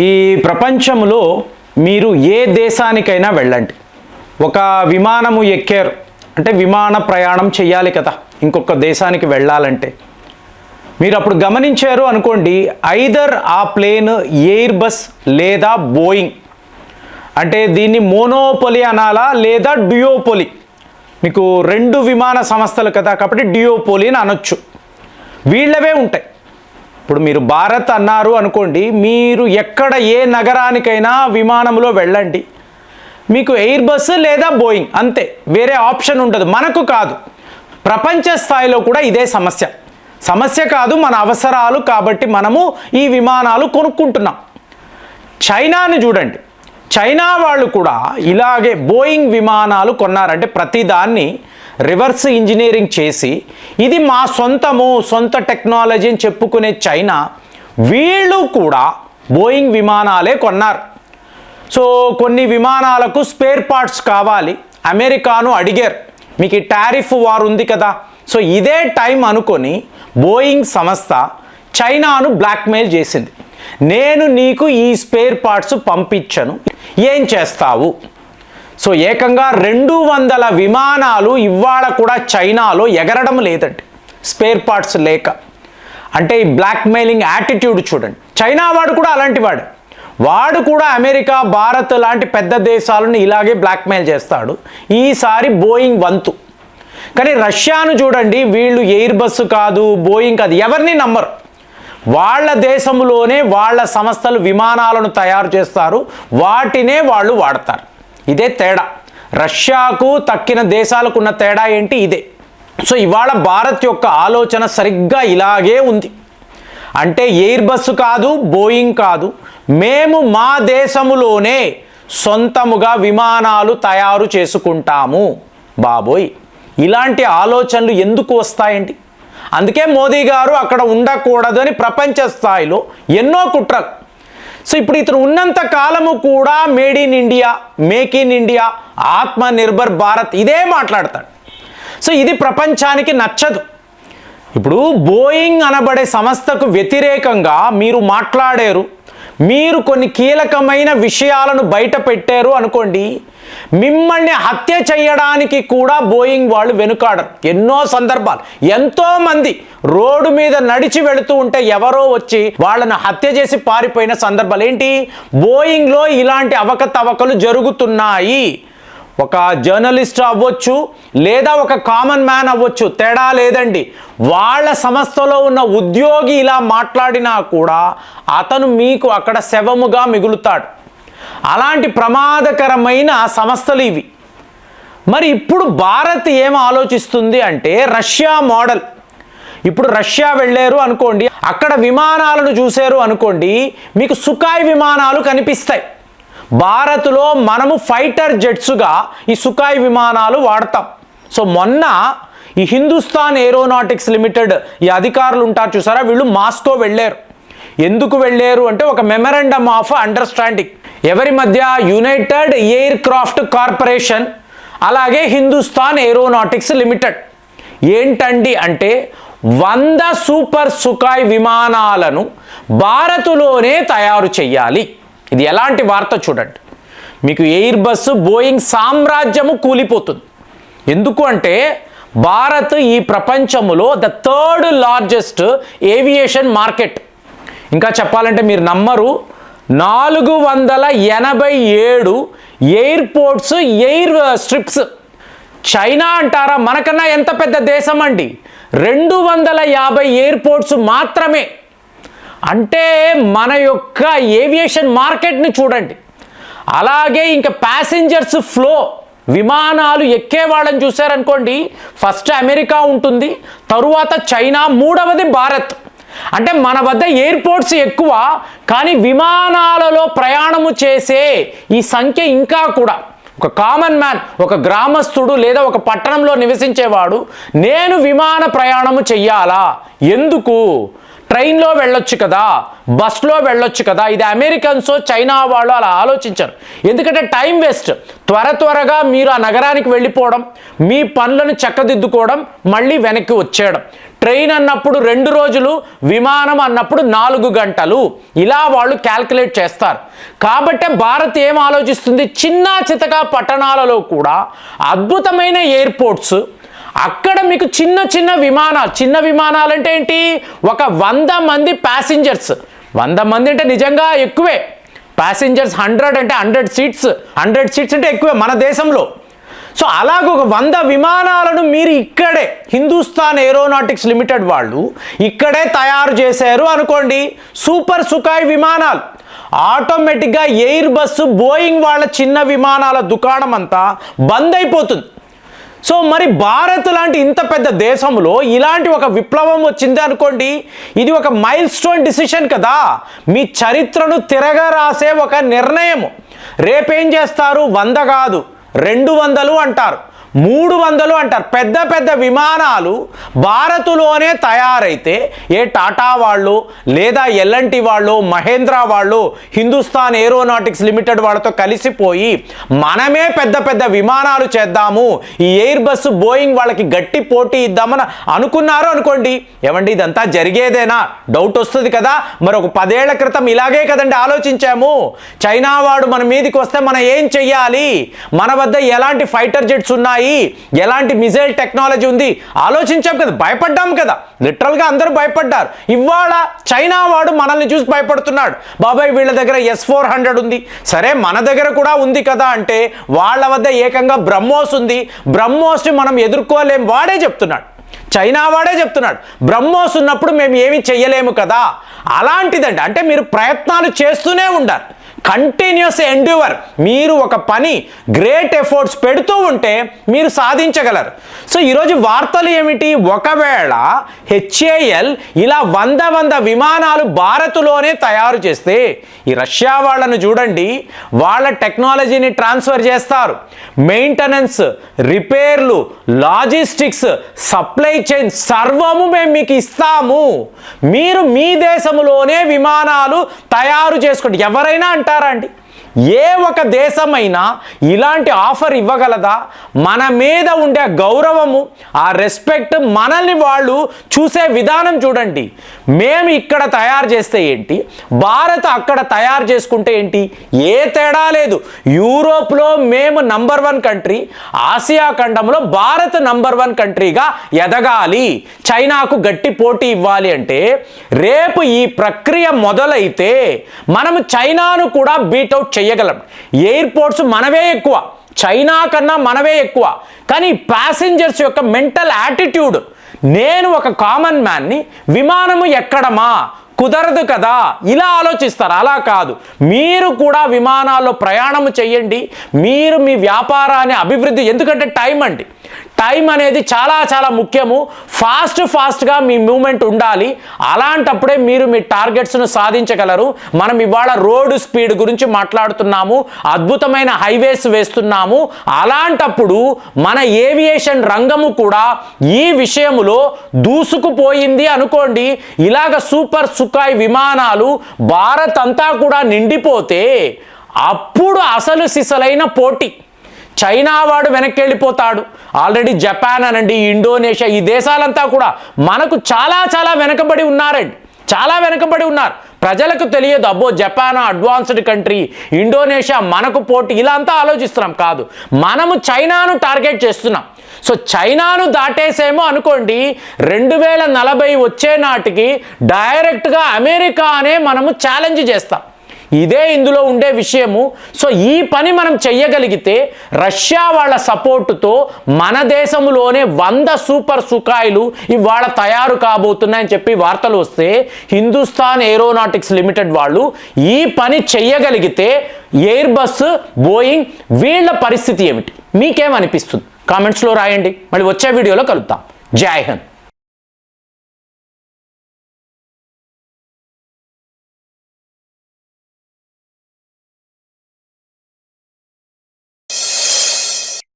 ఈ ప్రపంచంలో మీరు ఏ దేశానికైనా వెళ్ళండి, ఒక విమానము ఎక్కారు అంటే విమాన ప్రయాణం చేయాలి కదా ఇంకొక దేశానికి వెళ్ళాలంటే. మీరు అప్పుడు గమనించారు అనుకోండి, ఐదర్ ఆ ప్లేన్ ఎయిర్ బస్ లేదా బోయింగ్, అంటే దీన్ని మోనోపోలి అనాలా లేదా డ్యూయోపోలి. మీకు రెండు విమాన సంస్థలు కదా కాబట్టి డ్యూయోపోలి అని అనొచ్చు. వీళ్ళవే ఉంటాయి. ఇప్పుడు మీరు భారత్ అన్నారు అనుకోండి, మీరు ఎక్కడ ఏ నగరానికైనా విమానంలో వెళ్ళండి, మీకు ఎయిర్ బస్ లేదా బోయింగ్ అంతే, వేరే ఆప్షన్ ఉండదు. మనకు కాదు, ప్రపంచ స్థాయిలో కూడా ఇదే సమస్య కాదు, మన అవసరాలు కాబట్టి మనము ఈ విమానాలు కొనుక్కుంటున్నాం. చైనాను చూడండి, చైనా వాళ్ళు కూడా ఇలాగే బోయింగ్ విమానాలు కొన్నారంటే ప్రతిదాన్ని రివర్స్ ఇంజనీరింగ్ చేసి ఇది మా సొంత టెక్నాలజీ అని చెప్పుకునే చైనా వీళ్ళు కూడా బోయింగ్ విమానాలే కొన్నారు. సో కొన్ని విమానాలకు స్పేర్ పార్ట్స్ కావాలి, అమెరికాను అడిగారు, మీకు ఈ టారిఫ్ వార్ ఉంది కదా, సో ఇదే టైం అనుకొని బోయింగ్ సంస్థ చైనాను బ్లాక్మెయిల్ చేసింది. నేను నీకు ఈ స్పేర్ పార్ట్స్ పంపించను, ఏం చేస్తావు? సో ఏకంగా 200 విమానాలు ఇవాళ కూడా చైనాలో ఎగరడం లేదండి, స్పేర్ పార్ట్స్ లేక. అంటే ఈ బ్లాక్మెయిలింగ్ యాటిట్యూడ్ చూడండి. చైనా వాడు కూడా అలాంటి వాడు కూడా అమెరికా, భారత్ లాంటి పెద్ద దేశాలను ఇలాగే బ్లాక్మెయిల్ చేస్తాడు. ఈసారి బోయింగ్ వంతు. కానీ రష్యాను చూడండి, వీళ్ళు ఎయిర్ బస్సు కాదు, బోయింగ్ కాదు, ఎవరిని నమ్మరు. వాళ్ళ దేశంలోనే వాళ్ళ సంస్థలు విమానాలను తయారు చేస్తారు, వాటినే వాళ్ళు వాడతారు. ఇదే తేడా. రష్యాకు తక్కిన దేశాలకు ఉన్న తేడా ఏంటి? ఇదే. సో ఇవాళ భారత్ యొక్క ఆలోచన సరిగ్గా ఇలాగే ఉంది. అంటే ఎయిర్ బస్సు కాదు, బోయింగ్ కాదు, మేము మా దేశములోనే సొంతముగా విమానాలు తయారు చేసుకుంటాము. బాబోయ్, ఇలాంటి ఆలోచనలు ఎందుకు వస్తాయండి? అందుకే మోదీ గారు అక్కడ ఉండకూడదు అని ప్రపంచ స్థాయిలో ఎన్నో కుట్రలు. సో ఇప్పుడు ఇతను ఉన్నంత కాలము కూడా made in India, make in India, ఆత్మ నిర్భర్ భారత్ ఇదే మాట్లాడతాడు. సో ఇది ప్రపంచానికి నచ్చదు. ఇప్పుడు బోయింగ్ అనబడే సంస్థకు వ్యతిరేకంగా మీరు మాట్లాడారు, మీరు కొన్ని కీలకమైన విషయాలను బయట పెట్టారు అనుకోండి, మిమ్మల్ని హత్య చేయడానికి కూడా బోయింగ్ వాళ్ళు వెనుకాడరు. ఎన్నో సందర్భాలు, ఎంతోమంది రోడ్డు మీద నడిచి వెళుతూ ఉంటే ఎవరో వచ్చి వాళ్ళను హత్య చేసి పారిపోయిన సందర్భాలు. ఏంటి? బోయింగ్లో ఇలాంటి అవకతవకలు జరుగుతున్నాయి. ఒక జర్నలిస్ట్ అవ్వచ్చు లేదా ఒక కామన్ మ్యాన్ అవ్వచ్చు, తేడా లేదండి. వాళ్ళ సంస్థలో ఉన్న ఉద్యోగి ఇలా మాట్లాడినా కూడా అతను మీకు అక్కడ శవముగా మిగులుతాడు. అలాంటి ప్రమాదకరమైన సంస్థలు ఇవి. మరి ఇప్పుడు భారత్ ఏం ఆలోచిస్తుంది అంటే రష్యా మోడల్. ఇప్పుడు రష్యా వెళ్ళారు అనుకోండి, అక్కడ విమానాలను చూశారు అనుకోండి, మీకు సుఖాయ్ విమానాలు కనిపిస్తాయి. భారత్లో మనము ఫైటర్ జెట్స్గా ఈ సుఖాయ్ విమానాలు వాడతాం. సో మొన్న ఈ హిందుస్థాన్ ఏరోనాటిక్స్ లిమిటెడ్ ఈ అధికారులు ఉంటారు చూసారా, వీళ్ళు మాస్కో వెళ్ళారు. ఎందుకు వెళ్ళారు అంటే ఒక మెమరాండమ్ ఆఫ్ అండర్స్టాండింగ్ ఎవరి మధ్య, యునైటెడ్ ఎయిర్ క్రాఫ్ట్ కార్పొరేషన్ అలాగే హిందుస్థాన్ ఏరోనాటిక్స్ లిమిటెడ్. ఏంటండి అంటే 100 సూపర్ సుఖాయ్ విమానాలను భారత్లోనే తయారు చేయాలి. ఇది ఎలాంటి వార్త చూడండి. మీకు ఎయిర్ బస్సు, బోయింగ్ సామ్రాజ్యము కూలిపోతుంది. ఎందుకు అంటే భారత్ ఈ ప్రపంచంలో the 3rd largest aviation market. ఇంకా చెప్పాలంటే మీరు నమ్మరు, 487 ఎయిర్పోర్ట్స్, ఎయిర్ స్ట్రిప్స్. చైనా అంటారా, మనకన్నా ఎంత పెద్ద దేశం అండి, 250 ఎయిర్పోర్ట్స్ మాత్రమే. అంటే మన యొక్క ఏవియేషన్ మార్కెట్ని చూడండి. అలాగే ఇంకా ప్యాసింజర్స్ ఫ్లో, విమానాలు ఎక్కేవాళ్ళని చూశారనుకోండి, ఫస్ట్ అమెరికా ఉంటుంది, తరువాత చైనా, 3వది భారత్. అంటే మన వద్ద ఎయిర్పోర్ట్స్ ఎక్కువ, కానీ విమానాలలో ప్రయాణము చేసే ఈ సంఖ్య ఇంకా కూడా. ఒక కామన్ మ్యాన్, ఒక గ్రామస్తుడు లేదా ఒక పట్టణంలో నివసించేవాడు నేను విమాన ప్రయాణము చెయ్యాలా? ఎందుకు? ట్రైన్లో వెళ్ళొచ్చు కదా, బస్లో వెళ్ళొచ్చు కదా. ఇది అమెరికన్స్ చైనా వాళ్ళు అలా ఆలోచించరు. ఎందుకంటే టైం వేస్ట్. త్వరగా మీరు ఆ నగరానికి వెళ్ళిపోవడం, మీ పనులను చక్కదిద్దుకోవడం, మళ్ళీ వెనక్కి వచ్చేయడం. ట్రైన్ అన్నప్పుడు 2 రోజులు, విమానం అన్నప్పుడు 4 గంటలు, ఇలా వాళ్ళు క్యాల్కులేట్ చేస్తారు. కాబట్టే భారత్ ఏం ఆలోచిస్తుంది, చిన్న చితక పట్టణాలలో కూడా అద్భుతమైన ఎయిర్పోర్ట్స్, అక్కడ మీకు చిన్న విమానాలు అంటే ఏంటి, ఒక 100 మంది ప్యాసింజర్స్. 100 మంది అంటే నిజంగా ఎక్కువే. ప్యాసింజర్స్ 100 అంటే 100 సీట్స్ అంటే ఎక్కువే మన దేశంలో. సో అలాగ ఒక 100 విమానాలను మీరు ఇక్కడే హిందుస్థాన్ ఏరోనాటిక్స్ లిమిటెడ్ వాళ్ళు ఇక్కడే తయారు చేశారు అనుకోండి. సూపర్ సుఖాయ్ విమానాలు ఆటోమేటిక్గా ఎయిర్ బస్, బోయింగ్ వాళ్ళ చిన్న విమానాల దుకాణం అంతా బంద్ అయిపోతుంది. సో మరి భారత్ లాంటి ఇంత పెద్ద దేశంలో ఇలాంటి ఒక విప్లవం వచ్చింది అనుకోండి, ఇది ఒక మైల్ స్టోన్ డిసిషన్ కదా, మీ చరిత్రను తిరగరాసే ఒక నిర్ణయం. రేపేం చేస్తారు, 100 కాదు 200 అంటారు, 300 అంటారు. పెద్ద విమానాలు భారత్లోనే తయారైతే ఏ టాటా వాళ్ళు, లేదా ఎల్ఎన్టీ వాళ్ళు, మహేంద్ర వాళ్ళు, హిందుస్థాన్ ఏరోనాటిక్స్ లిమిటెడ్ వాళ్ళతో కలిసిపోయి మనమే పెద్ద విమానాలు చేద్దాము, ఈ ఎయిర్ బస్, బోయింగ్ వాళ్ళకి గట్టి పోటీ ఇద్దామని అనుకున్నారు అనుకోండి. ఏమండి ఇదంతా జరిగేదేనా, డౌట్ వస్తుంది కదా. మరి ఒక 10 ఏళ్ల క్రితం ఇలాగే కదండి ఆలోచించాము. చైనా వాడు మన మీదకి వస్తే మనం ఏం చెయ్యాలి, మన వద్ద ఎలాంటి ఫైటర్ జెట్స్ ఉన్నాయి, ఎలాంటి మిజైల్ టెక్నాలజీ ఉంది, ఆలోచించాం కదా, భయపడ్డాం కదా. లిటరల్గా అందరూ భయపడ్డారు. ఇవాళ చైనా వాడు మనల్ని చూసి భయపడుతున్నాడు. బాబాయ్ వీళ్ళ దగ్గర S-400 ఉంది, సరే మన దగ్గర కూడా ఉంది కదా అంటే వాళ్ళ వద్ద ఏకంగా బ్రహ్మోస్ ఉంది, బ్రహ్మోస్ని మనం ఎదుర్కోలేం. వాడే చెప్తున్నాడు, చైనా వాడే చెప్తున్నాడు, బ్రహ్మోస్ ఉన్నప్పుడు మేము ఏమీ చెయ్యలేము కదా. అలాంటిదండి. అంటే మీరు ప్రయత్నాలు చేస్తూనే ఉండాలి, కంటిన్యూస్ ఎండ్యూవర్. మీరు ఒక పని గ్రేట్ ఎఫర్ట్స్ పెడుతూ ఉంటే మీరు సాధించగలరు. సో ఈరోజు వార్తలు ఏమిటి, ఒకవేళ HAL ఇలా 100 విమానాలు భారత్లోనే తయారు చేస్తే, ఈ రష్యా వాళ్ళను చూడండి, వాళ్ళ టెక్నాలజీని ట్రాన్స్ఫర్ చేస్తారు. మెయింటెనెన్స్, రిపేర్లు, లాజిస్టిక్స్, సప్లై చైన్ సర్వము మేము మీకు ఇస్తాము, మీరు మీ దేశంలోనే విమానాలు తయారు చేసుకోండి. ఎవరైనా అంటారా అండి, ఏ ఒక దేశమైనా ఇలాంటి ఆఫర్ ఇవ్వగలదా? మన మీద ఉండే గౌరవము, ఆ రెస్పెక్ట్, మనల్ని వాళ్ళు చూసే విధానం చూడండి. మేము ఇక్కడ తయారు చేస్తే ఏంటి, భారత్ అక్కడ తయారు చేసుకుంటే ఏంటి, ఏ తేడా లేదు. యూరోప్లో మేము నంబర్ 1 కంట్రీ, ఆసియా ఖండంలో భారత్ నంబర్ 1 కంట్రీగా ఎదగాలి, చైనాకు గట్టి పోటీ ఇవ్వాలి అంటే రేపు ఈ ప్రక్రియ మొదలైతే మనము చైనాను కూడా బీట్అవుట్ చేయగలం. ఎయిర్పోర్ట్స్ మనవే ఎక్కువ, చైనా కన్నా మనవే ఎక్కువ. కానీ ప్యాసింజర్స్ యొక్క మెంటల్ యాటిట్యూడ్, నేను ఒక కామన్ మ్యాన్ని విమానము ఎక్కడమా, కుదరదు కదా, ఇలా ఆలోచిస్తారు. అలా కాదు, మీరు కూడా విమానాల్లో ప్రయాణం చేయండి, మీరు మీ వ్యాపారాన్ని అభివృద్ధి. ఎందుకంటే టైం అండి, టైం అనేది చాలా ముఖ్యము. ఫాస్ట్గా మీ మూమెంట్ ఉండాలి. అలాంటప్పుడే మీరు మీ టార్గెట్స్ను సాధించగలరు. మనం ఇవాళ రోడ్డు స్పీడ్ గురించి మాట్లాడుతున్నాము, అద్భుతమైన హైవేస్ వేస్తున్నాము. అలాంటప్పుడు మన ఏవియేషన్ రంగము కూడా ఈ విషయములో దూసుకుపోయింది అనుకోండి. ఇలాగ సూపర్ సుఖాయ్ విమానాలు భారత్ అంతా కూడా నిండిపోతే అప్పుడు అసలు సిసలైన పోటీ. చైనా వాడు వెనక్కి వెళ్ళిపోతాడు. ఆల్రెడీ జపాన్ అనండి, ఇండోనేషియా, ఈ దేశాలంతా కూడా మనకు చాలా వెనకబడి ఉన్నారండి, చాలా వెనకబడి ఉన్నారు. ప్రజలకు తెలియదు, అబ్బో జపాన్ అడ్వాన్స్డ్ కంట్రీ, ఇండోనేషియా మనకు పోటీ, ఇలా అంతా ఆలోచిస్తున్నాం. కాదు, మనము చైనాను టార్గెట్ చేస్తున్నాం. సో చైనాను దాటేసేమో అనుకోండి, 2040 వచ్చే నాటికి డైరెక్ట్గా అమెరికానే మనము ఛాలెంజ్ చేస్తాం. ఇదే ఇందులో ఉండే విషయము. సో ఈ పని మనం చెయ్యగలిగితే రష్యా వాళ్ళ సపోర్టుతో మన దేశంలోనే 100 సూపర్ సుఖాయిలు ఇవాళ తయారు కాబోతున్నాయని చెప్పి వార్తలు వస్తే, హిందుస్థాన్ ఏరోనాటిక్స్ లిమిటెడ్ వాళ్ళు ఈ పని చెయ్యగలిగితే ఎయిర్ బస్, బోయింగ్ వీళ్ళ పరిస్థితి ఏమిటి, మీకేమనిపిస్తుంది? కామెంట్స్లో రాయండి. మళ్ళీ వచ్చే వీడియోలో కలుద్దాం. జై హింద్.